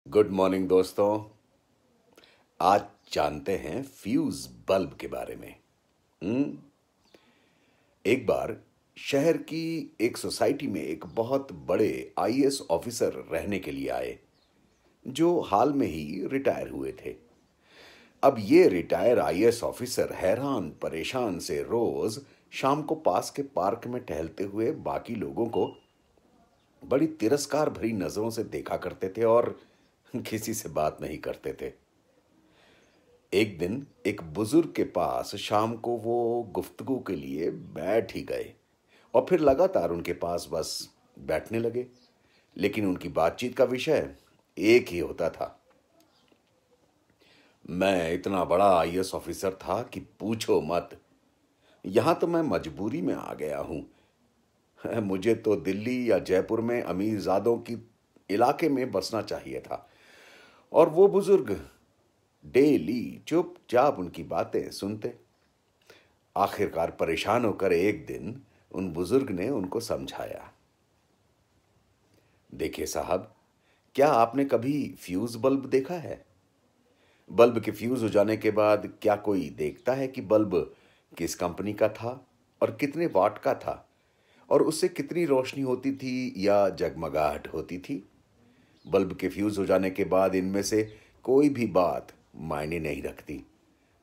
Good morning दोस्तों। आज जानते हैं फ्यूज बल्ब के बारे में। हम्म एक बार शहर की एक सोसाइटी में एक बहुत बड़े आईएएस ऑफिसर रहने के लिए आए, जो हाल में ही रिटायर हुए थे। अब ये रिटायर आईएएस ऑफिसर हैरान परेशान से रोज शाम को पास के पार्क में टहलते हुए बाकी लोगों को बड़ी तिरस्कार भरी नजरों से देखा करते थे और किसी से बात नहीं करते थे। एक दिन एक बुजुर्ग के पास शाम को वो गुफ्तगू के लिए बैठ ही गए और फिर लगातार उनके पास बस बैठने लगे। लेकिन उनकी बातचीत का विषय एक ही होता था। मैं इतना बड़ा आईएएस ऑफिसर था कि पूछो मत। यहां तो मैं मजबूरी में आ गया हूं। मुझे तो दिल्ली या जयपुर में अमीरजादों की इलाके में बसना चाहिए था। और वो बुजुर्ग डेली चुपचाप उनकी बातें सुनते। आखिरकार परेशान होकर एक दिन उन बुजुर्ग ने उनको समझाया, देखिए साहब, क्या आपने कभी फ्यूज बल्ब देखा है? बल्ब के फ्यूज हो जाने के बाद क्या कोई देखता है कि बल्ब किस कंपनी का था और कितने वाट का था और उससे कितनी रोशनी होती थी या जगमगाहट होती थी? बल्ब के फ्यूज हो जाने के बाद इनमें से कोई भी बात मायने नहीं रखती।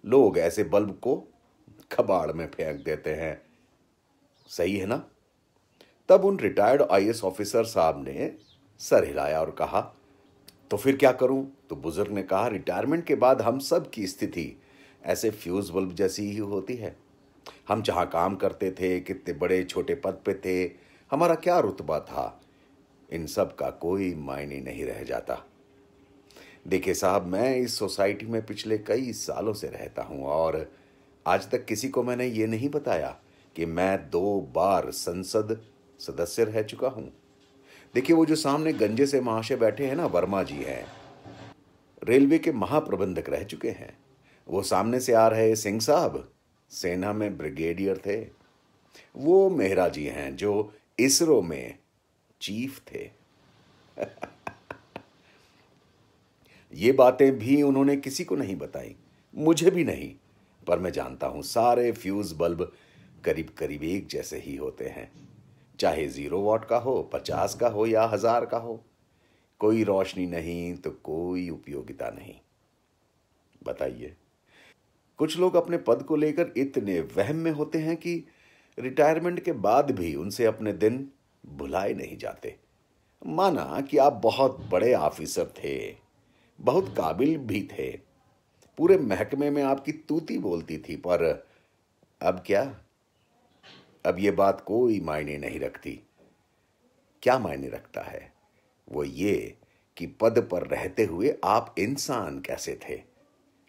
लोग ऐसे बल्ब को कबाड़ में फेंक देते हैं। सही है ना? तब उन रिटायर्ड आईएएस ऑफिसर साहब ने सर हिलाया और कहा, तो फिर क्या करूं? तो बुजुर्ग ने कहा, रिटायरमेंट के बाद हम सब की स्थिति ऐसे फ्यूज बल्ब जैसी ही होती है। हम जहां काम करते थे, कितने बड़े छोटे पद पे थे, हमारा क्या रुतबा था, इन सब का कोई मायने नहीं रह जाता। देखिए साहब, मैं इस सोसाइटी में पिछले कई सालों से रहता हूं और आज तक किसी को मैंने ये नहीं बताया कि मैं 2 बार संसद सदस्य रह चुका हूं। देखिए, वो जो सामने गंजे से महाशय बैठे हैं ना, वर्मा जी हैं, रेलवे के महाप्रबंधक रह चुके हैं। वो सामने से आ रहे सिंह साहब सेना में ब्रिगेडियर थे। वो मेहरा जी हैं जो इसरो में चीफ थे। ये बातें भी उन्होंने किसी को नहीं बताई, मुझे भी नहीं। पर मैं जानता हूं सारे फ्यूज बल्ब करीब करीब एक जैसे ही होते हैं, चाहे 0 वाट का हो, 50 का हो या 1000 का हो। कोई रोशनी नहीं तो कोई उपयोगिता नहीं। बताइए, कुछ लोग अपने पद को लेकर इतने वहम में होते हैं कि रिटायरमेंट के बाद भी उनसे अपने दिन भुलाए नहीं जाते। माना कि आप बहुत बड़े ऑफिसर थे, बहुत काबिल भी थे, पूरे महकमे में आपकी तूती बोलती थी, पर अब क्या? अब ये बात कोई मायने नहीं रखती। क्या मायने रखता है? वो ये कि पद पर रहते हुए आप इंसान कैसे थे,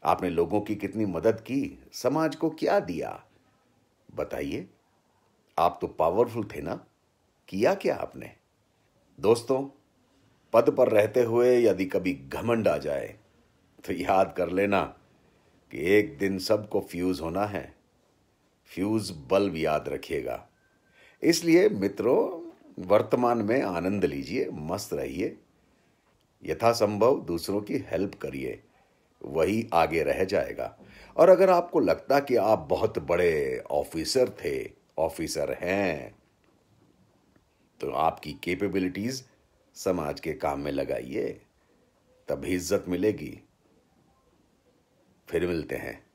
आपने लोगों की कितनी मदद की, समाज को क्या दिया। बताइए, आप तो पावरफुल थे ना, किया क्या आपने? दोस्तों, पद पर रहते हुए यदि कभी घमंड आ जाए तो याद कर लेना कि एक दिन सबको फ्यूज होना है। फ्यूज बल्ब याद रखिएगा। इसलिए मित्रों, वर्तमान में आनंद लीजिए, मस्त रहिए, यथासंभव दूसरों की हेल्प करिए, वही आगे रह जाएगा। और अगर आपको लगता कि आप बहुत बड़े ऑफिसर थे, ऑफिसर हैं, तो आपकी कैपेबिलिटीज समाज के काम में लगाइए, तभी इज्जत मिलेगी। फिर मिलते हैं।